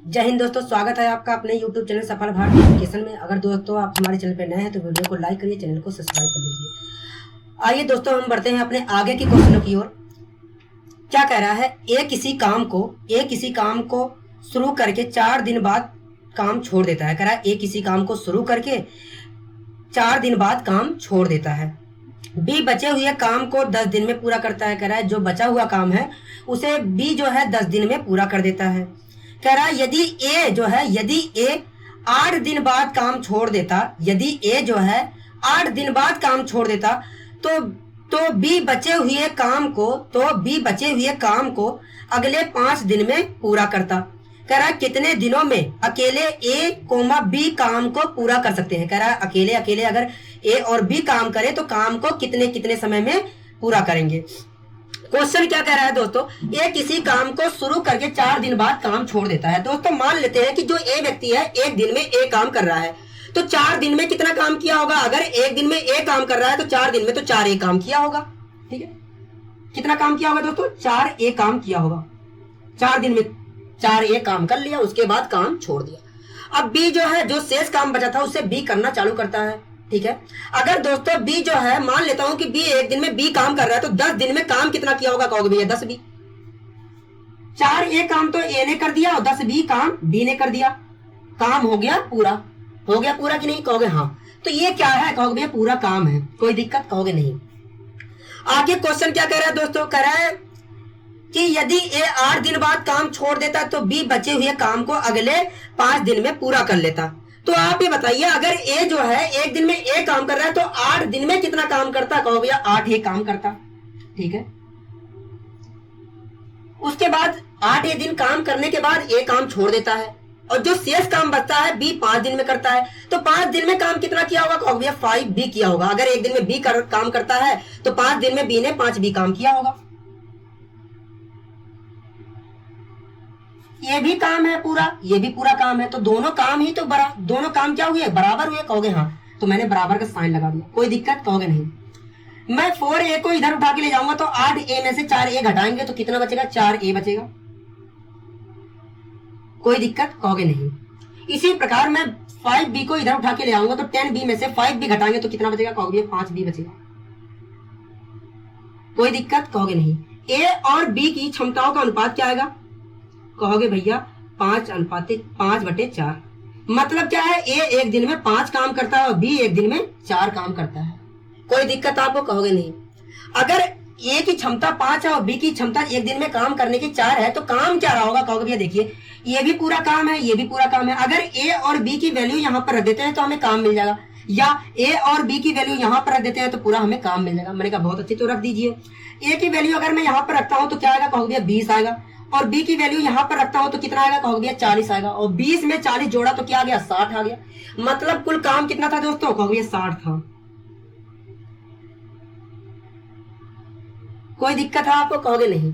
जय हिंद दोस्तों, स्वागत है आपका अपने YouTube चैनल सफल भारत एजुकेशन में। अगर दोस्तों आप हमारे चैनल पर नए हैं तो वीडियो को लाइक करिए, चैनल को सब्सक्राइब कर लीजिए। आइए दोस्तों हम बढ़ते हैं अपने आगे की क्वेश्चनों की ओर। क्या कह रहा है, ए किसी काम को शुरू करके 4 दिन बाद काम छोड़ देता है। कह रहा है ए किसी काम को शुरू करके 4 दिन बाद काम छोड़ देता है। बी बचे हुए काम को 10 दिन में पूरा करता है। कह रहा है जो बचा हुआ काम है उसे बी जो है 10 दिन में पूरा कर देता है। कह रहा है यदि ए 8 दिन बाद काम छोड़ देता, यदि ए जो है 8 दिन बाद काम छोड़ देता तो बी बचे हुए काम को अगले 5 दिन में पूरा करता। कह रहा है कितने दिनों में अकेले ए कोमा बी काम को पूरा कर सकते हैं। कह रहा है अकेले अगर ए और बी काम करे तो काम को कितने समय में पूरा करेंगे। क्वेश्चन क्या कह रहा है दोस्तों, ए किसी काम को शुरू करके 4 दिन बाद काम छोड़ देता है। दोस्तों मान लेते हैं कि जो ए व्यक्ति है एक दिन में ए काम कर रहा है, तो 4 दिन में कितना काम किया होगा। अगर एक दिन में ए काम कर रहा है तो 4 दिन में तो 4 ए काम किया होगा। ठीक है, कितना काम किया होगा दोस्तों, 4 ए काम किया होगा। 4 दिन में 4 ए काम कर लिया, उसके बाद काम छोड़ दिया। अब बी जो है जो शेष काम बचा था उससे बी करना चालू करता है। ठीक है, अगर दोस्तों बी जो है, मान लेता हूं कि बी एक दिन में बी काम कर रहा है तो 10 दिन में काम कितना किया होगा कहोगे भैया, 10 बी। 4 ए काम तो ए ने कर दिया और 10 बी काम बी ने कर दिया। काम हो गया पूरा कि नहीं, कहोगे हाँ। तो ये क्या है, कहोगे भैया पूरा काम है, कोई दिक्कत, कहोगे नहीं। आगे क्वेश्चन क्या कह रहा है दोस्तों, कह रहा है कि यदि ए 8 दिन बाद काम छोड़ देता तो बी बचे हुए काम को अगले 5 दिन में पूरा कर लेता। तो आप ये बताइए, अगर ए जो है एक दिन में ए काम कर रहा है तो 8 दिन में कितना काम करता, कहो भैया 8 ए काम करता। ठीक है, उसके बाद 8 ए दिन काम करने के बाद ए काम छोड़ देता है और जो शेष काम बचता है बी 5 दिन में करता है। तो 5 दिन में काम कितना किया होगा, कहो भैया 5 बी किया होगा। अगर एक दिन में बी काम करता है तो 5 दिन में बी ने 5 बी काम किया होगा। ये भी काम है पूरा, ये भी पूरा काम है, तो दोनों काम ही तो दोनों काम क्या हुए, बराबर हुए, कहोगे हाँ। तो मैंने बराबर का साइन लगा दिया, कोई दिक्कत, कहोगे नहीं। मैं 4 ए को इधर उठा के ले जाऊंगा तो 8 ए में से 4 ए घटाएंगे तो कितना बचेगा, 4 ए बचेगा, कोई दिक्कत, कहोगे नहीं। इसी प्रकार मैं 5 बी को इधर उठा के ले आऊंगा तो 10 बी में से 5 बी घटाएंगे तो कितना बचेगा, कहोगे 5 बी बचेगा, कोई दिक्कत, कहोगे नहीं। ए और बी की क्षमताओं का अनुपात क्या आएगा, कहोगे भैया 5:4। मतलब क्या है, ए एक दिन में 5 काम करता है और बी एक दिन में 4 काम करता है, कोई दिक्कत आपको, कहोगे नहीं। अगर ए की क्षमता 5 है और बी की क्षमता एक दिन में काम करने की 4 है तो काम क्या रहा होगा, कहोगे भैया देखिए ये भी पूरा काम है, ये भी पूरा काम है। अगर ए और बी की वैल्यू यहाँ पर रख देते हैं तो हमें काम मिल जाएगा, या ए और बी की वैल्यू यहाँ पर रख देते हैं तो पूरा हमें काम मिल जाएगा। मैंने कहा बहुत अच्छी, तो रख दीजिए। ए की वैल्यू अगर मैं यहाँ पर रखता हूँ तो क्या आएगा, कहोगे भैया 20 आएगा, और बी की वैल्यू यहाँ पर रखता हूं तो कितना आएगा, कहोगे भैया 40 आएगा, और 20 में 40 जोड़ा तो क्या आ गया, 60 आ गया। मतलब कुल काम कितना था दोस्तों, कहोगे भैया 60 था, कोई दिक्कत है आपको, कहोगे नहीं।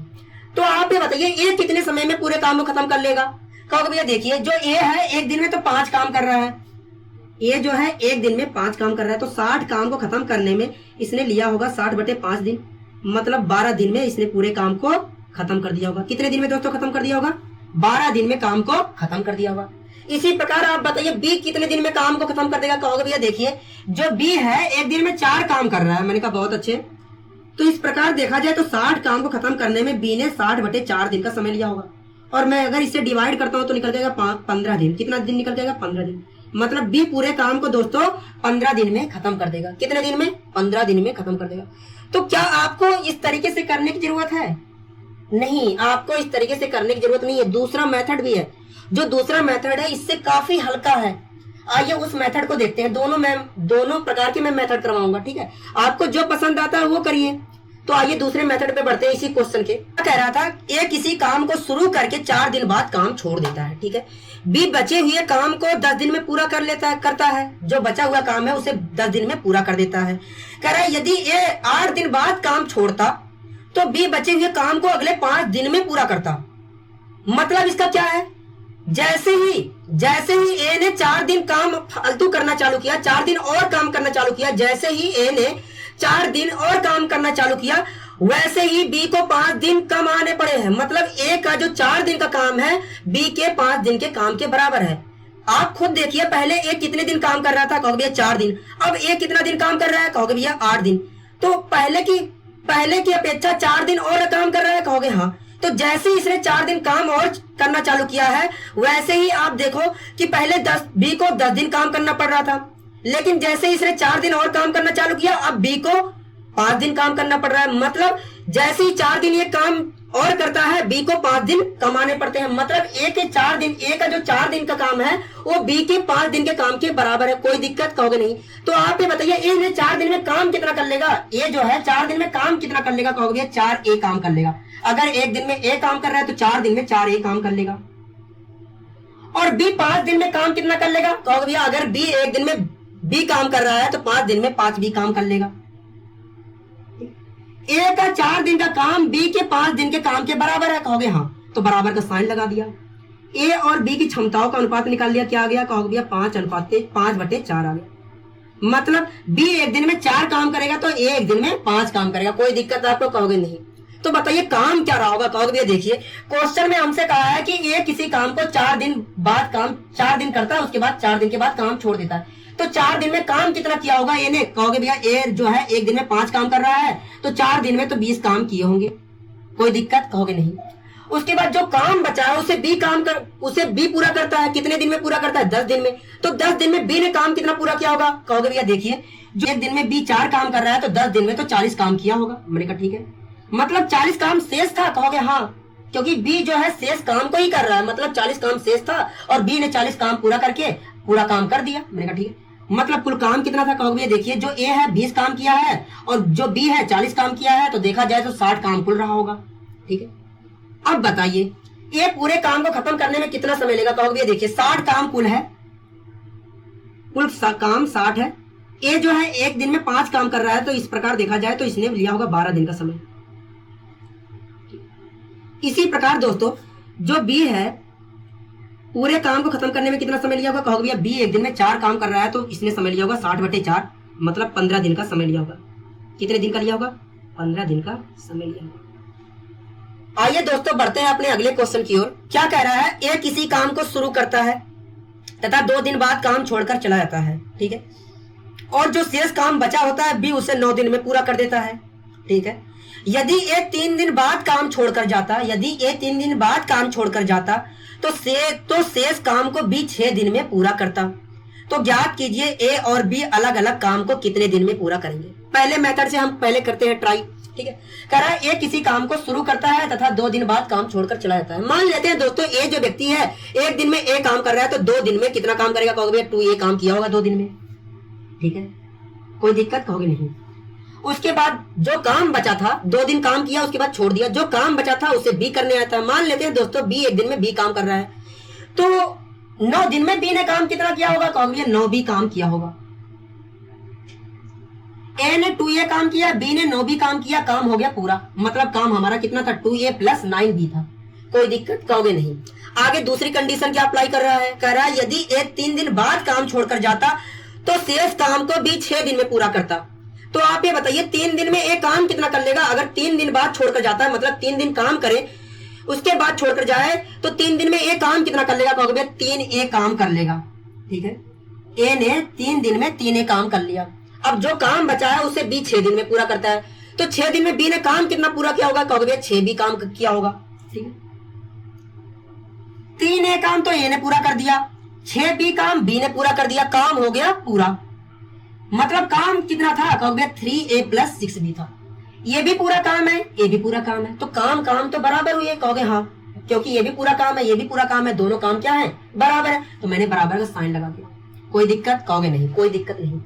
तो आप ये बताइए ये कितने समय में पूरे काम को खत्म कर लेगा, कहोगे भैया देखिए जो ए है एक दिन में तो 5 काम कर रहा है, ये जो है एक दिन में 5 काम कर रहा है, तो 60 काम को खत्म करने में इसने लिया होगा 60/5 दिन, मतलब 12 दिन में इसने पूरे काम को खत्म कर दिया होगा। कितने दिन में दोस्तों खत्म कर दिया होगा, 12 दिन में काम को खत्म कर दिया होगा। इसी प्रकार आप बताइए बी कितने दिन में काम को खत्म कर देगा, कहोगे भैया देखिए जो बी है एक दिन में 4 काम कर रहा है। मैंने कहा बहुत अच्छे, तो इस प्रकार देखा जाए तो 60 काम को खत्म करने में बी ने 60/4 दिन का समय लिया होगा, और मैं अगर इसे डिवाइड करता हूं तो निकल जाएगा 15 दिन। कितना दिन निकल जाएगा, 15 दिन। मतलब बी पूरे काम को दोस्तों 15 दिन में खत्म कर देगा। कितने दिन में, 15 दिन में खत्म कर देगा। तो क्या आपको इस तरीके से करने की जरूरत है, नहीं, आपको इस तरीके से करने की जरूरत नहीं है। दूसरा मेथड भी है, जो दूसरा मेथड है इससे काफी हल्का है। आइए उस मेथड को देखते हैं। दोनों प्रकार के मैं मेथड करवाऊंगा, ठीक है, आपको जो पसंद आता है वो करिए। तो आइए दूसरे मेथड पे बढ़ते हैं। इसी क्वेश्चन के क्या कह रहा था, ए किसी काम को शुरू करके 4 दिन बाद काम छोड़ देता है। ठीक है, बी बचे हुए काम को 10 दिन में पूरा करता है, जो बचा हुआ काम है उसे 10 दिन में पूरा कर देता है। कह रहा है यदि ए 8 दिन बाद काम छोड़ता तो बी बचे हुए काम को अगले 5 दिन में पूरा करता। मतलब इसका क्या है, जैसे ही ए ने 4 दिन काम फालतू करना चालू किया, 4 दिन और काम करना चालू किया, जैसे ही ए ने 4 दिन और काम करना चालू किया, वैसे ही बी को 5 दिन कम आने पड़े हैं। मतलब ए का जो 4 दिन का काम है बी के 5 दिन के काम के बराबर है। आप खुद देखिए, पहले ए कितने दिन काम कर रहा था, कहोगे भैया 4 दिन। अब ए कितना दिन काम कर रहा है, कहोगे भैया 8 दिन। तो पहले की अपेक्षा 4 दिन और काम कर रहा है, कहोगे हाँ। तो जैसे ही इसने 4 दिन काम और करना चालू किया है, वैसे ही आप देखो कि पहले बी को 10 दिन काम करना पड़ रहा था, लेकिन जैसे ही इसने 4 दिन और काम करना चालू किया, अब बी को 5 दिन काम करना पड़ रहा है। मतलब जैसे ही 4 दिन ये काम और करता है, बी को 5 दिन कमाने पड़ते हैं। मतलब ए का जो 4 दिन का काम है वो बी के 5 दिन के काम के बराबर है। कोई दिक्कत, कहोगे नहीं। तो आप ये बताइए, ए ने 4 दिन में काम कितना कर लेगा? ए जो है 4 दिन में काम कितना कर लेगा, कहोगे 4 ए काम कर लेगा। अगर एक दिन में ए काम कर रहा है तो 4 दिन में 4 ए काम कर लेगा। और बी 5 दिन में काम कितना कर लेगा, कहोगे भैया अगर बी एक दिन में बी काम कर रहा है तो 5 दिन में 5 बी काम कर लेगा। ए का 4 दिन का काम बी के 5 दिन के काम के बराबर है, कहोगे हाँ। तो बराबर का साइन लगा दिया। ए और बी की क्षमताओं का अनुपात निकाल लिया, क्या आ गया, कहोगे भैया 5:4 आ गया। मतलब बी एक दिन में 4 काम करेगा तो ए एक दिन में 5 काम करेगा। कोई दिक्कत आपको, कहोगे नहीं। तो बताइए काम क्या रहा होगा, कहोगे भैया देखिए, क्वेश्चन में हमसे कहा है कि ए किसी काम को 4 दिन करता है, उसके बाद 4 दिन के बाद काम छोड़ देता है। तो 4 दिन में काम कितना किया होगा ए ने, कहोगे भैया ए जो है एक दिन में 5 काम कर रहा है, तो 4 दिन में तो 20 काम किए होंगे। कोई दिक्कत, कहोगे नहीं। उसके बाद जो काम बचा है उसे बी पूरा करता है। कितने दिन में पूरा करता है, 10 दिन में। तो 10 दिन में बी ने काम कितना पूरा किया होगा, कहोगे भैया देखिए, जो एक दिन में बी 4 काम कर रहा है तो 10 दिन में तो 40 काम किया होगा। मैंने कहा ठीक है, मतलब 40 काम शेष था, कहोगे हाँ, क्योंकि बी जो है शेष काम को ही कर रहा है। मतलब 40 काम शेष था और बी ने 40 काम पूरा करके पूरा काम कर दिया। मैंने कहा ठीक है। मतलब कुल काम कितना था, कहोगे भैया देखिए, जो ए है 20 काम किया है और जो बी है 40 काम किया है, तो देखा जाए तो 60 काम कुल रहा होगा। ठीक है, अब बताइए ए पूरे काम को खत्म करने में कितना समय लेगा, कहोगे भैया देखिए 60 काम कुल है, कुल काम 60 है। ए जो है एक दिन में 5 काम कर रहा है, तो इस प्रकार देखा जाए तो इसने लिया होगा 12 दिन का समय। इसी प्रकार दोस्तों जो बी है पूरे काम को खत्म करने में कितना समय लिया होगा, कहोगे भैया बी एक दिन में 4 काम कर रहा है, तो इसने समय लिया होगा 60/4, मतलब 15 दिन का समय लिया होगा। कितने दिन का लिया होगा, 15 दिन का समय लिया होगा। आइए दोस्तों बढ़ते हैं अपने अगले क्वेश्चन की ओर। क्या कह रहा है, ए किसी काम को शुरू करता है तथा 2 दिन बाद काम छोड़कर चला जाता है। ठीक है, और जो शेष काम बचा होता है बी उसे 9 दिन में पूरा कर देता है। ठीक है, यदि ए 3 दिन बाद काम छोड़कर जाता तो शेष काम को बी 6 दिन में पूरा करता। तो ज्ञात कीजिए ए और बी अलग अलग काम को कितने दिन में पूरा करेंगे। पहले मेथड से हम पहले करते हैं ट्राई। ठीक है, कह रहा है ए किसी काम को शुरू करता है तथा 2 दिन बाद काम छोड़कर चला जाता है। मान लेते हैं दोस्तों ए जो व्यक्ति है एक दिन में ए काम कर रहा है, तो 2 दिन में कितना काम करेगा, कहोगे 2 ए काम किया होगा 2 दिन में। ठीक है, कोई दिक्कत, कहोगे नहीं। उसके बाद जो काम बचा था, 2 दिन काम किया उसके बाद छोड़ दिया, जो काम बचा था उसे बी करने आता है। मान लेते हैं दोस्तों बी एक दिन में बी काम कर रहा है, तो 9 दिन में बी ने काम कितना किया होगा, कहोगे 9 बी काम किया होगा। ए ने 2a काम किया, बी ने 9b काम किया, काम हो गया पूरा। मतलब काम हमारा कितना था, 2a + 9b था। कोई दिक्कत, कहोगे नहीं। आगे दूसरी कंडीशन क्या अप्लाई कर रहा है, कह रहा है यदि ए 3 दिन बाद काम छोड़कर जाता तो शेष काम को बी 6 दिन में पूरा करता। तो आप ये बताइए 3 दिन में ए काम कितना कर लेगा। अगर 3 दिन बाद छोड़कर जाता है, मतलब 3 दिन काम करे उसके बाद छोड़कर जाए, तो 3 दिन में ए काम कितना कर लेगा, कहोगे 3a काम कर लेगा। ठीक है, ए ने 3 दिन में 3a काम कर लिया। अब जो काम बचा है उसे बी 6 दिन में पूरा करता है, तो 6 दिन में बी ने काम कितना पूरा किया होगा, कहोगे 6b काम किया होगा। ठीक है, 3a काम तो ए ने पूरा कर दिया, 6b काम बी ने पूरा कर दिया, काम हो गया पूरा। मतलब काम कितना था, कहोगे 3a + 6b था। ये भी पूरा काम है, ये भी पूरा काम है, तो काम तो बराबर हुए, कहोगे हाँ, क्योंकि ये भी पूरा काम है, ये भी पूरा काम है, दोनों काम क्या है, बराबर है, तो मैंने बराबर का साइन लगा दिया। कोई दिक्कत, कहोगे नहीं। कोई दिक्कत नहीं।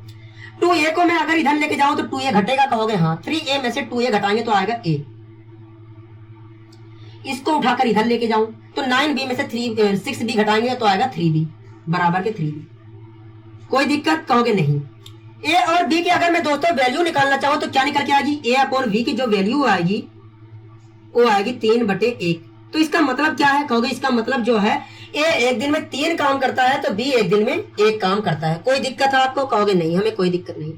2a को मैं अगर इधर लेके जाऊं तो 2a घटेगा, कहोगे हाँ। 3a में से 2a घटाएंगे तो आएगा a। इसको उठाकर इधर लेके जाऊं तो 9b में से 6b घटाएंगे तो आएगा 3b, बराबर के 3b। कोई दिक्कत, कहोगे नहीं। ए और बी की अगर मैं दोस्तों वैल्यू निकालना चाहूं तो क्या निकल के आएगी, a/v की जो वैल्यू आएगी वो आएगी 3/1। तो इसका मतलब क्या है, कहोगे इसका मतलब जो है ए एक दिन में 3 काम करता है तो बी एक दिन में 1 काम करता है। कोई दिक्कत है आपको, कहोगे नहीं, हमें कोई दिक्कत नहीं।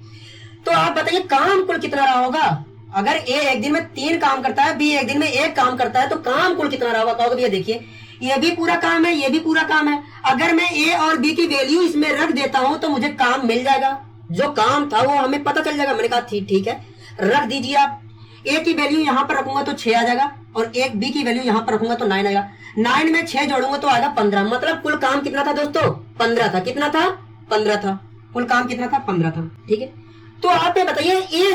तो आप बताइए काम कुल कितना रहा होगा, अगर ए एक दिन में 3 काम करता है, बी एक दिन में 1 काम करता है, तो काम कुल कितना रहा होगा? कहोगे भैया देखिए ये भी पूरा काम है, ये भी पूरा काम है। अगर मैं ए और बी की वैल्यू इसमें रख देता हूं तो मुझे काम मिल जाएगा, जो काम था वो हमें पता चल जाएगा। मैंने कहा ठीक है, रख दीजिए आप। ए की वैल्यू यहां पर रखूंगा तो 6 आ जाएगा, और एक बी की वैल्यू यहां पर रखूंगा तो 9 आएगा। 9 में 6 जोड़ूंगा तो आएगा 15। मतलब कुल काम कितना था दोस्तों? 15 था। कितना था? 15 था। कुल काम कितना था? 15 था। ठीक है, तो आप ये बताइए ये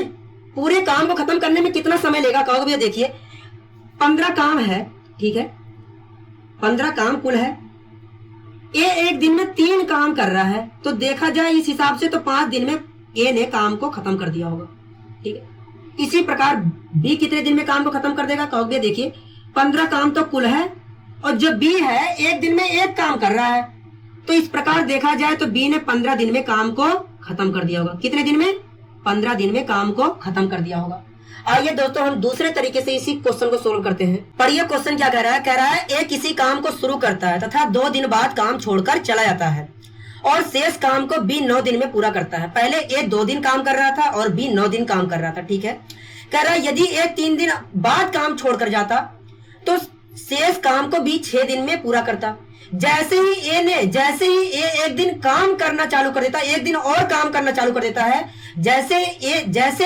पूरे काम को खत्म करने में कितना समय लेगा? कहोगे भैया देखिए 15 काम है, ठीक है, 15 काम कुल है। ए एक दिन में 3 काम कर रहा है, तो देखा जाए इस हिसाब से तो 5 दिन में ए ने काम को खत्म कर दिया होगा। ठीक है, इसी प्रकार बी कितने दिन में काम को खत्म कर देगा? कहोगे देखिए 15 काम तो कुल है, और जो बी है एक दिन में 1 काम कर रहा है, तो इस प्रकार देखा जाए तो बी ने 15 दिन में काम को खत्म कर दिया होगा। कितने दिन में? 15 दिन में काम को खत्म कर दिया होगा। आइए दोस्तों हम दूसरे तरीके से इसी क्वेश्चन को सोल्व करते हैं। पढ़िए क्वेश्चन क्या कह रहा है? कह रहा है ए किसी काम को शुरू करता है तथा 2 दिन बाद काम छोड़कर चला जाता है, और शेष काम को बी 9 दिन में पूरा करता है। पहले ए 2 दिन काम कर रहा था और बी 9 दिन काम कर रहा था। ठीक है, कह रहा है यदि ए 3 दिन बाद काम छोड़कर जाता तो शेष काम को बी 6 दिन में पूरा करता। जैसे ही ए एक दिन काम करना चालू कर देता, एक दिन और काम करना चालू कर देता है, जैसे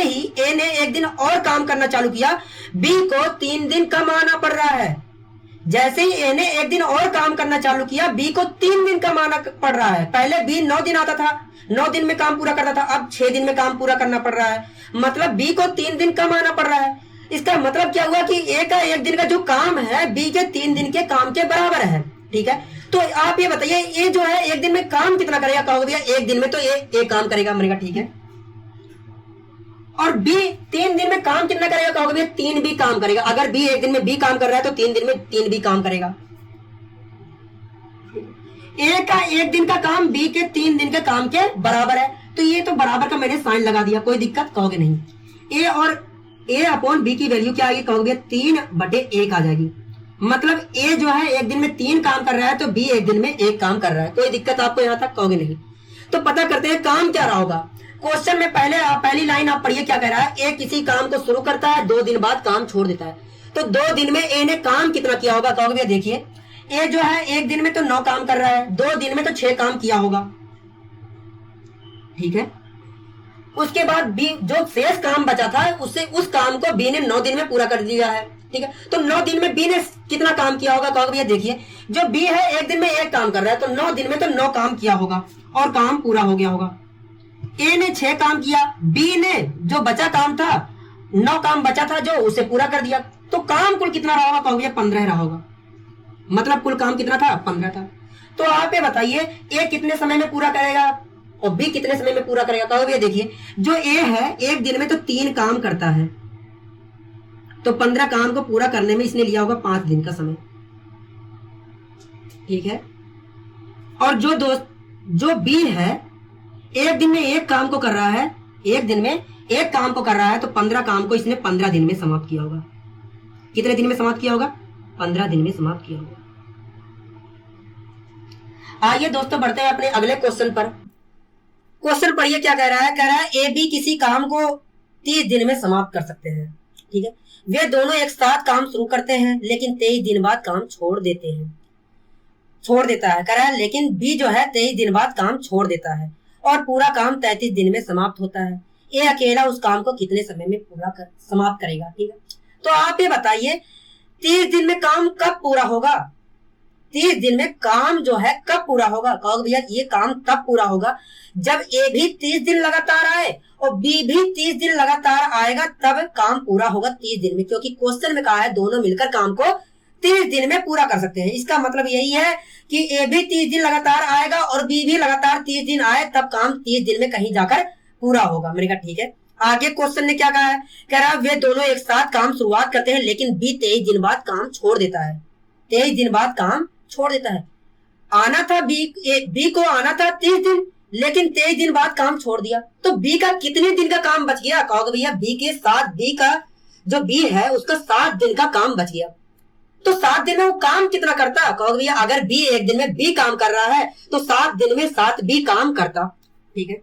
ही ए ने एक दिन और काम करना चालू किया, बी को 3 दिन कम आना पड़ रहा है। जैसे ही ए ने एक दिन और काम करना चालू किया, बी को 3 दिन कम आना पड़ रहा है। पहले बी 9 दिन आता था, 9 दिन में काम पूरा करता था, अब 6 दिन में काम पूरा करना पड़ रहा है। मतलब बी को 3 दिन कम आना पड़ रहा है। इसका मतलब क्या हुआ कि ए का एक दिन का जो काम है बी के 3 दिन के काम के बराबर है। ठीक है, तो आप ये बताइए ए जो है एक दिन में काम कितना करेगा? कहोगे भैया एक दिन में तो ए काम करेगा। मैंने कहा ठीक है, और बी 3 दिन में काम कितना करेगा? कहोगे भैया 3 भी काम करेगा। अगर बी एक दिन में बी काम कर रहा है तो 3 दिन में 3 भी काम करेगा। ए का एक दिन का काम बी के 3 दिन के काम के बराबर है, तो ये तो बराबर का मैंने साइन लगा दिया, कोई दिक्कत कहोगे नहीं। ए और ए अपॉन बी की वैल्यू क्या आएगी? कहोगे 3/1 आ जाएगी। मतलब ए जो है एक दिन में 3 काम कर रहा है तो बी एक दिन में 1 काम कर रहा है। कोई दिक्कत आपको यहां तक? कहोगे नहीं। तो पता करते हैं काम क्या रहा होगा। क्वेश्चन में पहली लाइन आप पढ़िए क्या कह रहा है? ए किसी काम को शुरू करता है, 2 दिन बाद काम छोड़ देता है। तो 2 दिन में ए ने काम कितना किया होगा? कहोगे भैया देखिए ए जो है एक दिन में तो 9 काम कर रहा है, 2 दिन में तो 6 काम किया होगा। ठीक है, उसके बाद बी जो शेष काम बचा था उस काम को बी ने 9 दिन में पूरा कर दिया है। ठीक है, तो 9 दिन में बी ने कितना काम किया होगा? कहोगे भैया देखिए जो बी है एक दिन में 1 काम कर रहा है, तो 9 दिन में तो 9 काम किया होगा और काम पूरा हो गया होगा। ए ने 6 काम किया, बी ने जो बचा काम था 9 काम बचा था जो उसे पूरा कर दिया, तो काम कुल कितना रहा होगा? कहोगे 15 रहा होगा। मतलब कुल काम कितना था? 15 था। तो आप ये बताइए ए कितने समय में पूरा करेगा और बी कितने समय में पूरा करेगा? कहोगे देखिए जो ए है एक दिन में तो 3 काम करता है, तो 15 काम को पूरा करने में इसने लिया होगा 5 दिन का समय। ठीक है, और जो बी है एक दिन में 1 काम को कर रहा है, एक दिन में 1 काम को कर रहा है, तो 15 काम को इसने 15 दिन में समाप्त किया होगा। कितने दिन में समाप्त किया होगा? 15 दिन में समाप्त किया होगा। आइए दोस्तों बढ़ते हैं अपने अगले क्वेश्चन पर। क्वेश्चन पढ़िए क्या कह रहा है? कह रहा है ए बी किसी काम को 30 दिन में समाप्त कर सकते हैं। ठीक है, वे दोनों एक साथ काम शुरू करते हैं लेकिन 23 दिन बाद काम छोड़ देता है। कह रहा है लेकिन बी जो है 23 दिन बाद काम छोड़ देता है और पूरा काम 33 दिन में समाप्त होता है। ए अकेला उस काम को कितने समय में समाप्त करेगा? ठीक है, तो आप ये बताइए 30 दिन में काम कब पूरा होगा? 30 दिन में काम जो है कब पूरा होगा? कहोगे भैया ये काम तब पूरा होगा जब ए भी 30 दिन लगातार आए और बी भी 30 दिन लगातार आएगा, तब काम पूरा होगा 30 दिन में, क्योंकि क्वेश्चन में कहा है दोनों मिलकर काम को 30 दिन में पूरा कर सकते हैं। इसका मतलब यही है कि ए भी 30 दिन लगातार आएगा और बी भी लगातार 30 दिन आए, तब काम 30 दिन में कहीं जाकर पूरा होगा। मैंने कहा ठीक है। आगे क्वेश्चन ने क्या कहा है? कह रहा है वे दोनों एक साथ काम शुरुआत करते हैं लेकिन बी 23 दिन बाद काम छोड़ देता है। 23 दिन बाद काम छोड़ देता है। आना था बी को आना था 30 दिन, लेकिन 23 दिन बाद काम छोड़ दिया, तो बी का कितने दिन का काम बच गया? कहोगे भैया बी का जो बी है उसका 7 दिन का काम बच गया। तो 7 दिन में वो काम कितना करता? कहोगे भैया अगर बी एक दिन में बी काम कर रहा है तो 7 दिन में 7 बी काम करता। ठीक है,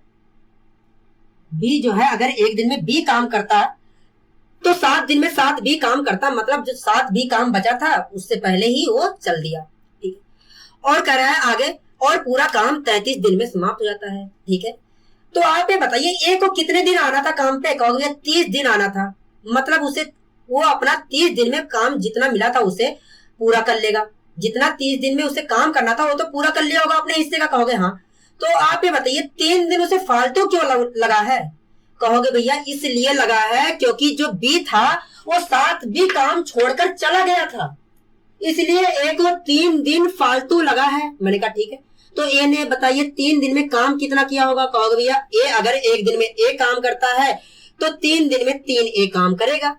बी जो है अगर एक दिन में बी काम करता तो 7 दिन में 7 भी काम करता, मतलब जो 7 भी काम बचा था उससे पहले ही वो चल दिया। ठीक है, और कह रहा है आगे, और पूरा काम 33 दिन में समाप्त हो जाता है। ठीक है, तो आप ये बताइए ए को कितने दिन आना था काम पे? कहोगे 30 दिन आना था, मतलब उसे वो अपना 30 दिन में काम जितना मिला था उसे पूरा कर लेगा। जितना 30 दिन में उसे काम करना था वो तो पूरा कर लिया होगा अपने हिस्से का। कहोगे हाँ, तो आप ये बताइए 3 दिन उसे फालतू क्यों लगा है? कहोगे भैया इसलिए लगा है क्योंकि जो बी था वो 7 भी काम छोड़कर चला गया था, इसलिए ए को 3 दिन फालतू लगा है। मैंने कहा ठीक है, तो ए ने बताइए 3 दिन में काम कितना किया होगा? कहोगे भैया ए अगर एक दिन में ए काम करता है तो 3 दिन में 3 ए काम करेगा,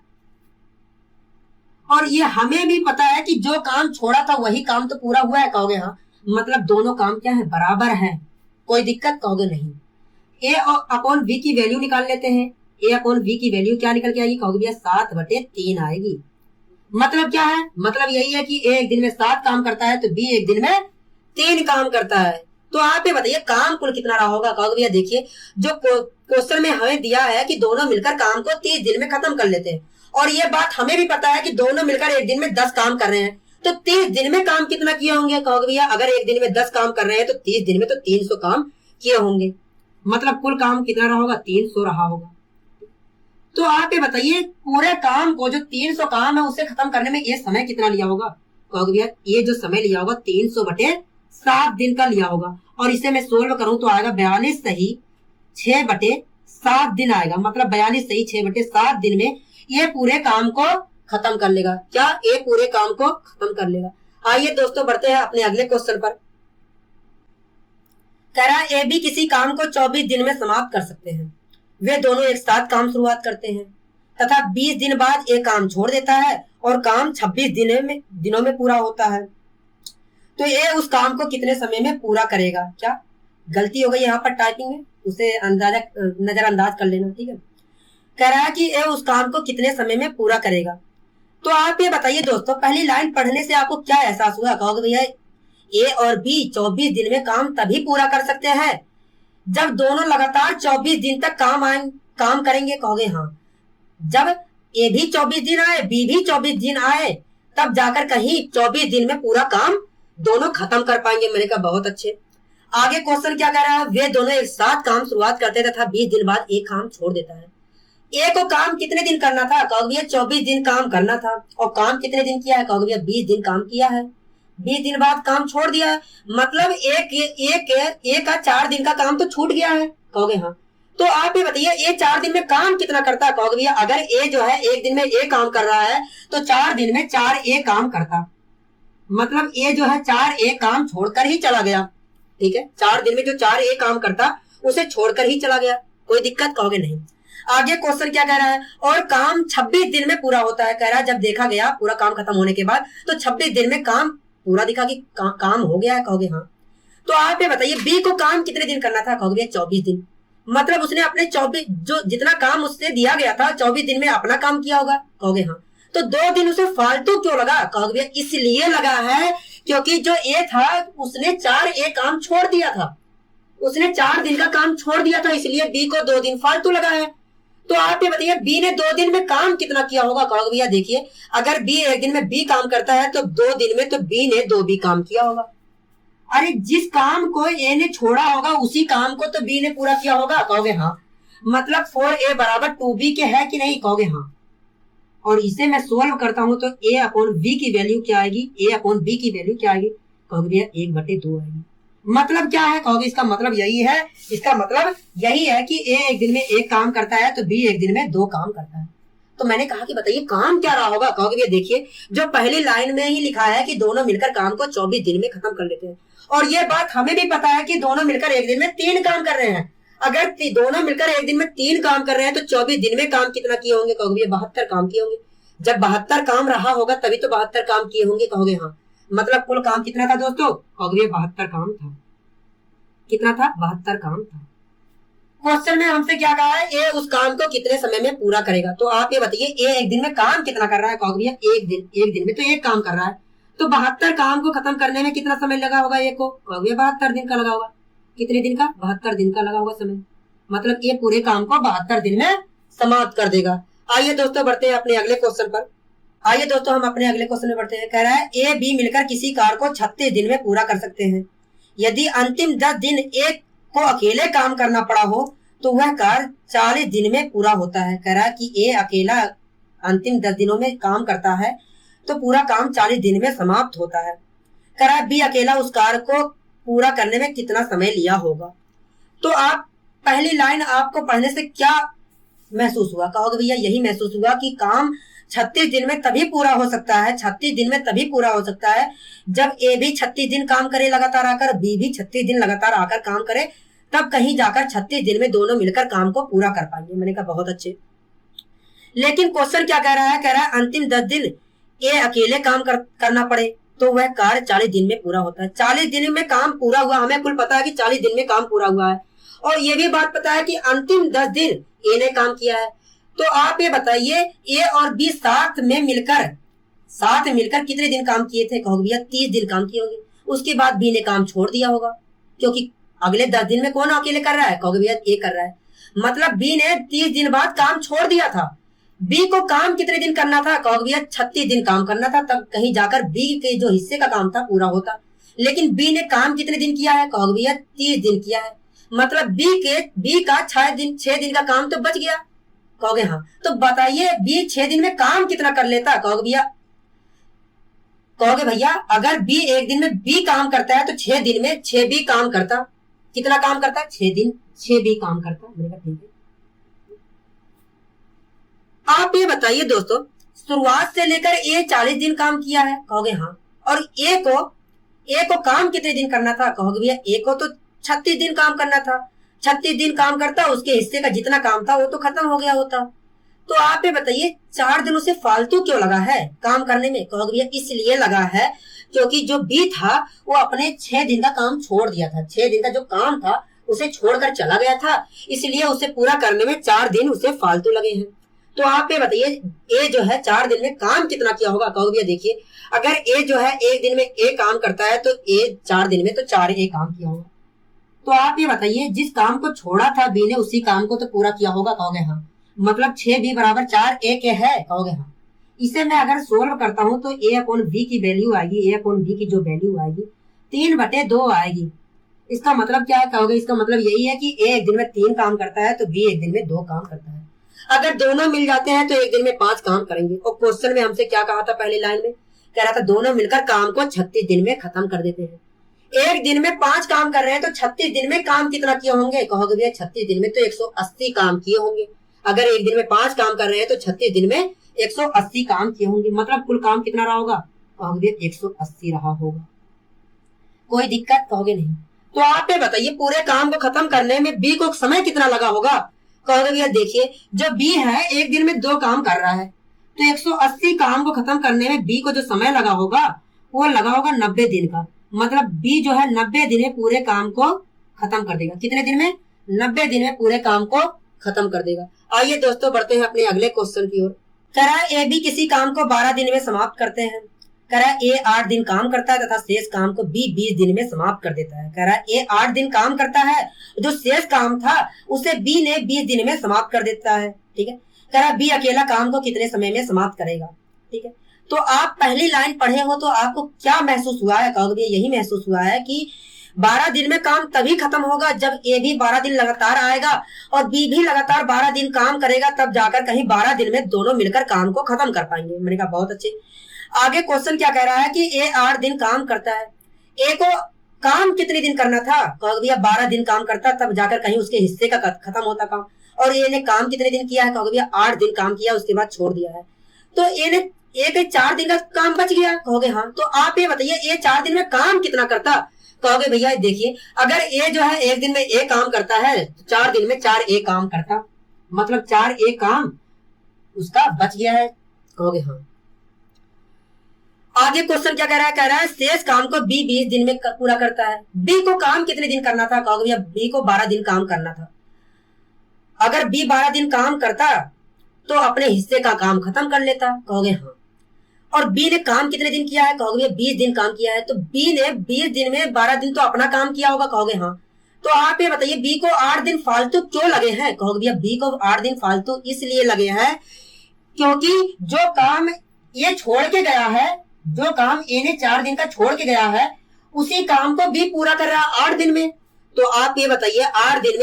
और ये हमें भी पता है कि जो काम छोड़ा था वही काम तो पूरा हुआ है। कहोगे हाँ, मतलब दोनों काम क्या है? बराबर है, कोई दिक्कत? कहोगे नहीं। ए अपॉन बी की वैल्यू निकाल लेते हैं। ए अपॉन बी की वैल्यू क्या निकल के आएगी? कहोगे भैया 7/3 आएगी। मतलब क्या है? मतलब यही है कि ए एक दिन में 7 काम करता है तो बी एक दिन में 3 काम करता है। तो आप ये बताइए काम कुल कितना रहा होगा? कहोगे भैया देखिए, जो क्वेश्चन में हमें दिया है कि दोनों मिलकर काम को 30 दिन में खत्म कर लेते हैं, और ये बात हमें भी पता है कि दोनों मिलकर एक दिन में 10 काम कर रहे हैं, तो 30 दिन में काम कितना किए होंगे? कहोगे भैया अगर एक दिन में 10 काम कर रहे हैं तो 30 दिन में तो 300 काम किए होंगे, मतलब कुल काम कितना रहा होगा? 300 रहा होगा। तो आप ये बताइए पूरे काम को, जो 300 काम है उसे खत्म करने में ये समय कितना लिया होगा? कहोगे भैया ये जो समय लिया होगा 300/7 दिन का लिया होगा, और इसे मैं सोल्व करूं तो आएगा 42 सही 6/7 दिन आएगा, मतलब 42 सही 6/7 दिन में ये पूरे काम को खत्म कर लेगा। क्या? ये पूरे काम को खत्म कर लेगा। आइए दोस्तों बढ़ते हैं अपने अगले क्वेश्चन पर। कह रहा है ए बी किसी काम को 24 दिन में समाप्त कर सकते हैं। वे दोनों एक साथ काम शुरुआत करते हैं तथा 20 दिन बाद एक काम छोड़ देता है और काम 26 दिनों में पूरा होता है। तो ये उस काम को कितने समय में पूरा करेगा? क्या गलती हो गई यहाँ पर टाइपिंग में, उसे नजरअंदाज कर लेना। ठीक है, कह रहा है कि ये उस काम को कितने समय में पूरा करेगा। तो आप ये बताइए दोस्तों, पहली लाइन पढ़ने से आपको क्या एहसास हुआ? कहोगे भैया ए और बी 24 दिन में काम तभी पूरा कर सकते हैं जब दोनों लगातार 24 दिन तक काम करेंगे। कहोगे हाँ, जब ए भी 24 दिन आए बी भी 24 दिन आए तब जाकर कहीं 24 दिन में पूरा काम दोनों खत्म कर पाएंगे। मैंने कहा बहुत अच्छे। आगे क्वेश्चन क्या कह रहा है? वे दोनों एक साथ काम शुरुआत करते तथा 20 दिन बाद एक काम छोड़ देता है। ए को काम कितने दिन करना था? कहोगे भैया 24 दिन काम करना था, और काम कितने दिन किया है? कहोगे भैया 20 दिन काम किया है, 20 दिन बाद काम छोड़ दिया है, मतलब एक का 4 दिन का काम तो छूट गया है। कहोगे हाँ, तो आप ये बताइए ए 4 दिन में काम कितना करता है? कहोगे भैया अगर ए जो है एक दिन में ए काम कर रहा है तो 4 दिन में 4 ए काम करता, मतलब ए जो है 4 ए काम छोड़कर ही चला गया। ठीक है, 4 दिन में जो 4 ए काम करता उसे छोड़कर ही चला गया, कोई दिक्कत? कहोगे नहीं। आगे क्वेश्चन क्या कह रहा है? और काम 26 दिन में पूरा होता है। कह रहा है जब देखा गया पूरा काम खत्म होने के बाद तो 26 दिन में काम पूरा दिखा कि काम हो गया है। कहोगे हाँ, तो आप ये बताइए बी को काम कितने दिन करना था? कहोगे 24 दिन, मतलब उसने अपने 24 जो जितना काम उससे दिया गया था 24 दिन में अपना काम किया होगा। कहोगे हाँ, तो 2 दिन उसे फालतू क्यों लगा? कहोगे इसलिए लगा है क्योंकि जो ए था उसने 4 ए काम छोड़ दिया था, उसने 4 दिन का काम छोड़ दिया था, इसलिए बी को 2 दिन फालतू लगा है। तो आप ये बताइए बी ने 2 दिन में काम कितना किया होगा? कहोगे भैया देखिए अगर बी एक दिन में बी काम करता है तो 2 दिन में तो बी ने 2 भी काम किया होगा। अरे जिस काम को ए ने छोड़ा होगा उसी काम को तो बी ने पूरा किया होगा। कहोगे हाँ, मतलब 4a बराबर 2b के है कि नहीं? कहोगे हाँ, और इसे मैं सोल्व करता हूं तो a अपॉन b की वैल्यू क्या आएगी? a अपॉन b की वैल्यू क्या आएगी? कहोगे भैया 1/2 आएगी। मतलब क्या है? कहोगे इसका मतलब यही है, इसका मतलब यही है कि ए एक दिन में एक काम करता है तो बी एक दिन में 2 काम करता है। तो मैंने कहा कि बताइए काम क्या रहा होगा? कहोगे भैया देखिए जो पहली लाइन में ही लिखा है कि दोनों मिलकर काम को 24 दिन में खत्म कर लेते हैं, और ये बात हमें भी पता है कि दोनों मिलकर एक दिन में 3 काम कर रहे हैं। अगर दोनों मिलकर एक दिन में 3 काम कर रहे हैं तो 24 दिन में काम कितना किए होंगे? कहोगे 72 काम किए होंगे। जब 72 काम रहा होगा तभी तो 72 काम किए होंगे। कहोगे हाँ, मतलब कुल काम कितना था दोस्तों? कहोगे 72 काम था। कितना था? 72 काम था। क्वेश्चन में हमसे क्या कहा है? ए उस काम को कितने समय में पूरा करेगा। तो आप ये बताइए ए एक दिन में काम कितना कर रहा है? कहोगे भैया एक दिन में तो एक काम कर रहा है, तो 72 काम को खत्म करने में कितना समय लगा होगा? ए को कहोगे 72 दिन का लगा होगा। कितने दिन का? 72 दिन का लगा होगा समय, मतलब ये पूरे काम को 72 दिन में समाप्त कर देगा। आइए दोस्तों बढ़ते हैं अपने अगले क्वेश्चन पर। आइए दोस्तों हम अपने अगले क्वेश्चन में बढ़ते हैं। कह रहा है ए बी मिलकर किसी कार्य को 36 दिन में पूरा कर सकते हैं। यदि अंतिम 10 दिन एक को अकेले काम करना पड़ा हो तो वह कार्य 40 दिन में पूरा होता है। कह रहा है कि ए अकेला अंतिम 10 दिनों में काम करता है तो पूरा काम 40 दिन में समाप्त होता है। कह रहा है बी अकेला उस कार्य को पूरा करने में कितना समय लिया होगा। तो आप पहली लाइन आपको पढ़ने से क्या महसूस हुआ? कहोगे भैया यही महसूस हुआ कि काम 36 दिन में तभी पूरा हो सकता है, 36 दिन में तभी पूरा हो सकता है जब ए भी 36 दिन काम करे लगातार आकर, बी भी 36 दिन लगातार आकर काम करे, तब कहीं जाकर 36 दिन में दोनों मिलकर काम को पूरा कर पाएंगे। मैंने कहा बहुत अच्छे। लेकिन क्वेश्चन क्या कह रहा है? कह रहा है अंतिम 10 दिन ए अकेले काम करना पड़े तो वह कार्य 40 दिन में पूरा होता है। 40 दिन में काम पूरा हुआ, हमें कुल पता है कि 40 दिन में काम पूरा हुआ है, और ये भी बात पता है कि अंतिम 10 दिन ए ने काम किया है। तो आप ये बताइए ए और बी साथ मिलकर कितने दिन काम किए थे? कहोगे भैया 30 दिन काम किए होंगे। उसके बाद बी ने काम छोड़ दिया होगा, क्योंकि अगले 10 दिन में कौन अकेले कर रहा है? कहोगे भैया ए कर रहा है, मतलब बी ने 30 दिन बाद काम छोड़ दिया था। बी को काम कितने दिन करना था? कहोगे भैया 36 दिन काम करना था, तब कहीं जाकर बी के जो हिस्से का काम था पूरा होता। लेकिन बी ने काम कितने दिन किया है? कहोगे भैया 30 दिन किया है, मतलब बी का 6 दिन का काम तो बच गया। कहोगे हाँ, तो बताइए बी 6 दिन में काम कितना कर लेता? कहोगे भैया अगर बी एक दिन में बी काम करता है तो 6 दिन में 6 बी काम करता। कितना काम करता? 6 दिन 6 बी काम करता। मैंने कहा ठीक है। आप ये बताइए दोस्तों, शुरुआत से लेकर ए 40 दिन काम किया है। कहोगे हाँ, और ए को काम कितने दिन करना था? कहोगे भैया ए को तो 36 दिन काम करना था। 36 दिन काम करता, उसके हिस्से का जितना काम था वो तो खत्म हो गया होता। तो आप ये बताइए 4 दिन उसे फालतू क्यों लगा है काम करने में? कहोगे भैया इसलिए लगा है क्योंकि जो बी था वो अपने 6 दिन का काम छोड़ दिया था। 6 दिन का जो काम था उसे छोड़कर चला गया था, इसलिए उसे पूरा करने में 4 दिन उसे फालतू लगे हैं। तो आप ये बताइए ए जो है 4 दिन में काम कितना किया होगा? कहोगे भैया देखिए अगर ए जो है एक दिन में ए काम करता है तो ए 4 दिन में तो 4 ए काम किया होगा। तो आप ये बताइए जिस काम को छोड़ा था बी ने उसी काम को तो पूरा किया होगा। कहोगे हाँ, मतलब 6b बराबर 4 ए के है। कहोगे हाँ। इसे मैं अगर सोल्व करता हूं तो a अपॉन b की वैल्यू आएगी, a अपॉन b की जो वैल्यू आएगी 3/2 आएगी। इसका मतलब क्या है? कहोगे इसका मतलब यही है कि a एक दिन में 3 काम करता है तो b एक दिन में 2 काम करता है। अगर दोनों मिल जाते हैं तो एक दिन में 5 काम करेंगे। और क्वेश्चन में हमसे क्या कहा था पहली लाइन में? कह रहा था दोनों मिलकर काम को 36 दिन में खत्म कर देते हैं। एक दिन में 5 काम कर रहे हैं तो 36 दिन में काम कितना किए होंगे? कहोगे भैया 36 दिन में तो 180 काम किए होंगे। अगर एक दिन में 5 काम कर रहे हैं तो 36 दिन में 180 काम किए होंगे, मतलब कुल काम कितना रहा होगा? कहोगे भैया 180 रहा होगा। कोई दिक्कत? कहोगे नहीं। तो आप ये बताइए पूरे काम को खत्म करने में बी को समय कितना लगा होगा? कहोगे भैया देखिए जो बी है एक दिन में 2 काम कर रहा है तो 180 काम को खत्म करने में बी को जो समय लगा होगा वो लगा होगा 90 दिन का। मतलब बी जो है 90 दिन में पूरे काम को खत्म कर देगा। कितने दिन में? 90 दिन में पूरे काम को खत्म कर देगा। आइए दोस्तों बढ़ते हैं अपने अगले क्वेश्चन की ओर। कह रहा है ए बी किसी काम को 12 दिन में समाप्त करते हैं। कह रहा है ए 8 दिन काम करता है तथा शेष काम को बी 20 दिन में समाप्त कर देता है। कह रहा है ए 8 दिन काम करता है, जो शेष काम था उसे बी ने 20 दिन में समाप्त कर देता है। ठीक है। कह रहा है बी अकेला काम को कितने समय में समाप्त करेगा? ठीक है। तो आप पहली लाइन पढ़े हो तो आपको क्या महसूस हुआ है? कहोगे यही महसूस हुआ है कि 12 दिन में काम तभी खत्म होगा जब ए भी 12 दिन लगातार आएगा और बी भी लगातार 12 दिन काम करेगा, तब जाकर कहीं 12 दिन में दोनों मिलकर काम को खत्म कर पाएंगे। मैंने कहा बहुत अच्छे। आगे क्वेश्चन क्या कह रहा है कि ए 8 दिन काम करता है। ए को काम कितने दिन करना था? कहोगे भैया 12 दिन काम करता तब जाकर कहीं उसके हिस्से का खत्म होता काम। और ए ने काम कितने दिन किया है? कहोगे भैया 8 दिन काम किया, उसके बाद छोड़ दिया है। तो ए ने एक 4 दिन का काम बच गया। कहोगे हाँ। तो आप ये बताइए ए 4 दिन में काम कितना करता? कहोगे भैया देखिए अगर ए जो है एक दिन में ए काम करता है तो 4 दिन में 4 ए काम करता, मतलब 4 ए काम उसका बच गया है। कहोगे हाँ। आगे क्वेश्चन क्या कह रहा है? कह रहा है शेष काम को बी 20 दिन में पूरा करता है। बी को काम कितने दिन करना था? कहोगे भैया बी को 12 दिन काम करना था। अगर बी 12 दिन काम करता तो अपने हिस्से का काम खत्म कर लेता। कहोगे हाँ। और बी ने काम कितने दिन किया है? कहोगे 20 दिन काम किया है। तो बी ने 20 दिन में 12 दिन तो अपना काम किया होगा। कहोगे हाँ। तो आप ये बताइए बी को 8 दिन फालतू क्यों लगे हैं? कहोगे भैया बी को 8 दिन फालतू इसलिए लगे हैं क्योंकि जो काम ये छोड़ के गया है, जो काम ए ने 4 दिन का छोड़ के गया है, उसी काम को बी पूरा कर रहा है 8 दिन में। तो आप ये बताइए 8 दिन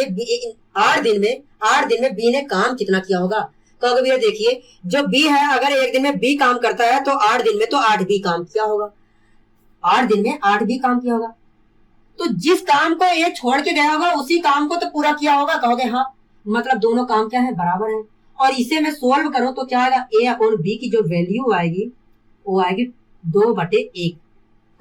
में बी ने काम कितना किया होगा? कहोगे भैया देखिए, जो बी है अगर एक दिन में बी काम करता है तो 8 दिन में तो 8 बी काम किया होगा, 8 दिन में 8 बी काम किया होगा। तो जिस काम को ये छोड़ के गया होगा उसी काम को तो पूरा किया होगा। कहोगे हाँ, मतलब दोनों काम क्या है, बराबर है। और इसे मैं सोल्व करूं तो क्या आएगा, ए अपॉन बी की जो वैल्यू आएगी वो आएगी 2/1।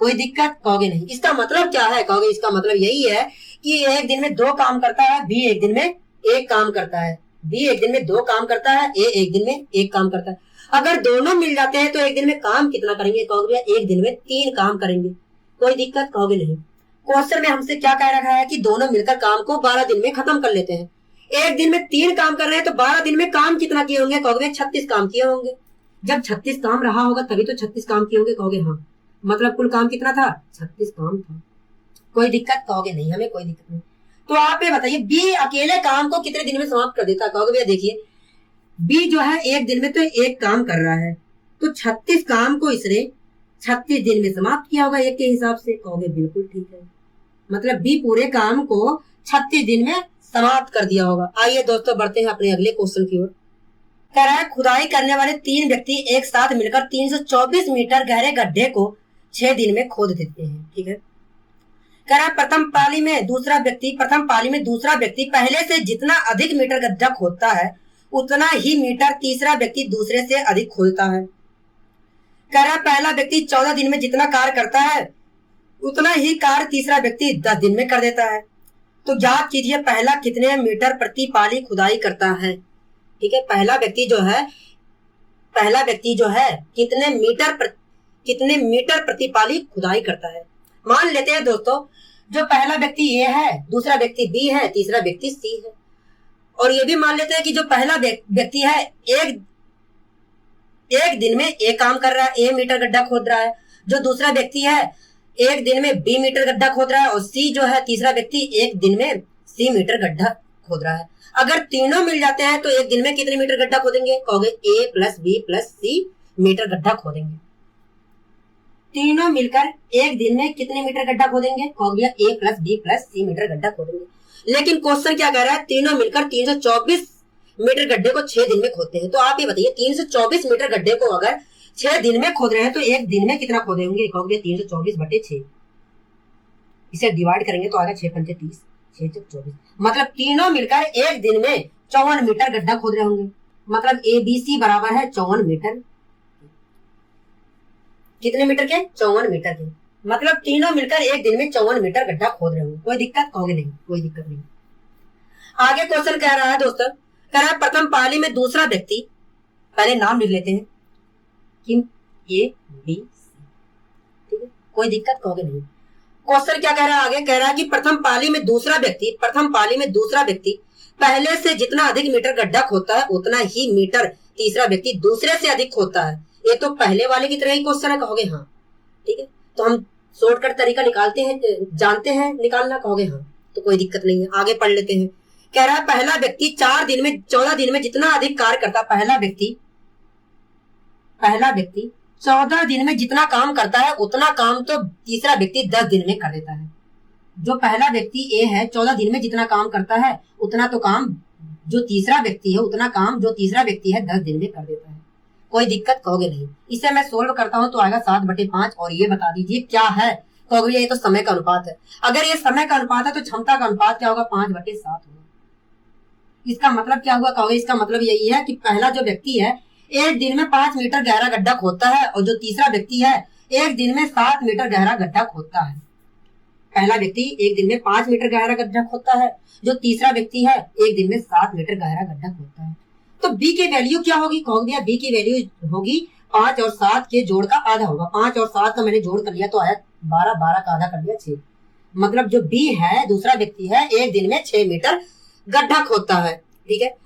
कोई दिक्कत? कहोगे नहीं। इसका मतलब क्या है? कहोगे इसका मतलब यही है कि एक दिन में 2 काम करता है, बी एक दिन में 1 काम करता है। बी एक दिन में 2 काम करता है, ए एक दिन में 1 काम करता है। अगर दोनों मिल जाते हैं तो एक दिन में काम कितना करेंगे? कहोगे एक दिन में 3 काम करेंगे। कोई दिक्कत? कहोगे नहीं। क्वेश्चन में हमसे क्या कह रखा है कि दोनों मिलकर काम को 12 दिन में खत्म कर लेते हैं। एक दिन में 3 काम कर रहे हैं तो 12 दिन में काम कितना किए होंगे? कहोगे 36 काम किए होंगे। जब 36 काम रहा होगा तभी तो 36 काम किए होंगे। कहोगे हाँ, मतलब कुल काम कितना था? 36 काम था। कोई दिक्कत? कहोगे नहीं, हमें कोई दिक्कत नहीं। तो आप ये बताइए बी अकेले काम को कितने दिन में समाप्त कर देता है? कहोगे भैया देखिए, बी जो है एक दिन में तो 1 काम कर रहा है, तो 36 काम को इसने 36 दिन में समाप्त किया होगा 1 के हिसाब से। कहोगे बिल्कुल ठीक है, मतलब बी पूरे काम को 36 दिन में समाप्त कर दिया होगा। आइए दोस्तों बढ़ते हैं अपने अगले क्वेश्चन की ओर। कह रहा है खुदाई करने वाले 3 व्यक्ति एक साथ मिलकर 324 मीटर गहरे गड्ढे को 6 दिन में खोद देते हैं। ठीक है, कह रहा है प्रथम पाली में दूसरा व्यक्ति पहले से जितना अधिक मीटर गड्ढा खोदता है उतना ही मीटर तीसरा व्यक्ति दूसरे से अधिक खोदता है। कह रहा है पहला व्यक्ति 14 दिन में जितना कार्य करता है उतना ही कार्य तीसरा व्यक्ति 10 दिन में कर देता है। तो ज्ञात कीजिए पहला कितने मीटर प्रति पाली खुदाई करता है। ठीक है, पहला व्यक्ति जो है कितने मीटर प्रति पाली खुदाई करता है। मान लेते हैं दोस्तों, जो पहला व्यक्ति ए है, दूसरा व्यक्ति बी है, तीसरा व्यक्ति सी है। और ये भी मान लेते हैं कि जो पहला व्यक्ति है एक दिन में ए काम कर रहा है, ए मीटर गड्ढा खोद रहा है। जो दूसरा व्यक्ति है एक दिन में बी मीटर गड्ढा खोद रहा है, और सी जो है तीसरा व्यक्ति एक दिन में सी मीटर गड्ढा खोद रहा है। अगर तीनों मिल जाते हैं तो एक दिन में कितने मीटर गड्ढा खोदेंगे? कहोगे ए प्लस बी प्लस सी मीटर गड्ढा खोदेंगे। तीनों मिलकर एक दिन में कितने मीटर गड्ढा खोदेंगे? कहोगे ए प्लस बी प्लस सी मीटर गड्ढा खोदेंगे। लेकिन क्वेश्चन क्या कह रहा है, तीनों मिलकर 324 मीटर गड्ढे को 6 दिन में खोदते हैं। तो आप ये बताइए 324 मीटर गड्ढे को अगर 6 दिन में खोद रहे हैं तो एक दिन में कितना खोदेंगे? कहोगे 324/6। इसे डिवाइड करेंगे तो आएगा 6 पंचे 30, 6 चौक 24। मतलब तीनों मिलकर एक दिन में 54 मीटर गड्ढा खोद रहे होंगे। मतलब ए बी सी बराबर है 54 मीटर। कितने मीटर के? 54 मीटर के। मतलब तीनों मिलकर एक दिन में 54 मीटर गड्ढा खोद रहे होंगे। कोई दिक्कत? कहोगे नहीं, कोई दिक्कत नहीं। आगे क्वेश्चन कह रहा है दोस्तों, कह रहा है प्रथम पाली में दूसरा व्यक्ति, पहले नाम लिख लेते हैं कि ए बी सी। ठीक है, कोई दिक्कत? कहोगे नहीं। क्वेश्चन क्या कह रहा है आगे? कह रहा है कि प्रथम पाली में दूसरा व्यक्ति पहले से जितना अधिक मीटर गड्ढा खोदता है उतना ही मीटर तीसरा व्यक्ति दूसरे से अधिक खोदता है। ये तो पहले वाले की तरह ही क्वेश्चन है। कहोगे हाँ, ठीक है। तो हम शॉर्टकट तरीका जानते हैं निकालना। कहोगे हाँ, तो कोई दिक्कत नहीं है। आगे पढ़ लेते हैं। कह रहा है पहला व्यक्ति 14 दिन में जितना अधिक कार्य करता है, पहला व्यक्ति 14 दिन में जितना काम करता है उतना काम तो तीसरा व्यक्ति 10 दिन में कर देता है। जो पहला व्यक्ति ए है 14 दिन में जितना काम करता है उतना तो काम जो तीसरा व्यक्ति है 10 दिन में कर देता है। कोई दिक्कत? कहोगे नहीं। इसे मैं सोल्व करता हूं तो आएगा 7/5। और ये बता दीजिए क्या है? कहोगे ये तो समय का अनुपात है। अगर ये समय का अनुपात है तो क्षमता का अनुपात क्या होगा? 5/7 होगा। इसका मतलब क्या हुआ? कहोगे इसका मतलब यही है कि पहला जो व्यक्ति है एक दिन में 5 मीटर गहरा गड्ढा खोदता है, और जो तीसरा व्यक्ति है एक दिन में 7 मीटर गहरा गड्ढा खोदता है। पहला व्यक्ति एक दिन में 5 मीटर गहरा गड्ढा खोदता है, जो तीसरा व्यक्ति है एक दिन में 7 मीटर गहरा गड्ढा खोदता है। तो बी की वैल्यू क्या होगी? कहोगे बी की वैल्यू होगी 5 और 7 के जोड़ का आधा होगा। 5 और 7 का मैंने जोड़ कर लिया तो आया 12, 12 का आधा कर दिया 6। मतलब जो बी है दूसरा व्यक्ति है एक दिन में 6 मीटर गड्ढा खोदता है। ठीक है,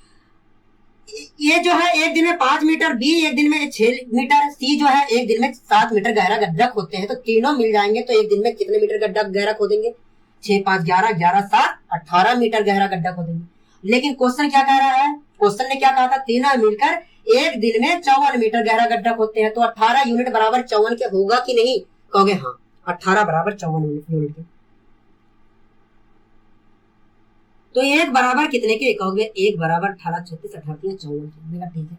ये जो है एक दिन में 5 मीटर, बी एक दिन में 6 मीटर, सी जो है एक दिन में 7 मीटर गहरा गड्ढा खोदते हैं। तो तीनों मिल जाएंगे तो एक दिन में कितने मीटर गड्ढा गहरा खोदेंगे? 6, 5, 11, 11, 7, 18 मीटर गहरा गड्ढा खोदेंगे। लेकिन क्वेश्चन क्या कह रहा है? क्वेश्चन ने क्या कहा था? तीनों मिलकर एक दिन में 54 मीटर गहरा गड्ढा खोदते हैं, तो 18 यूनिट बराबर 54 के होगा कि नहीं? कहोगे हाँ, 18 बराबर 54 यूनिट के। तो एक बराबर कितने के? कहोगे एक बराबर 18 36 18 54 के। ठीक है,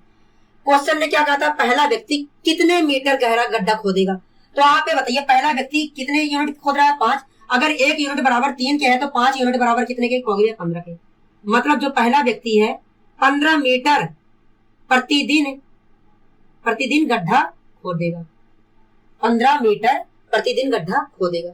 क्वेश्चन ने क्या कहा था? पहला व्यक्ति कितने मीटर गहरा गड्ढा खोदेगा। तो आप ये बताइए, पहला व्यक्ति कितने यूनिट खोद रहा है? 5। अगर एक यूनिट बराबर 3 के है तो 5 यूनिट बराबर कितने के? कहोगे 15 के। मतलब जो पहला व्यक्ति है 15 मीटर प्रतिदिन गड्ढा खोदेगा, 15 मीटर प्रतिदिन गड्ढा खोदेगा।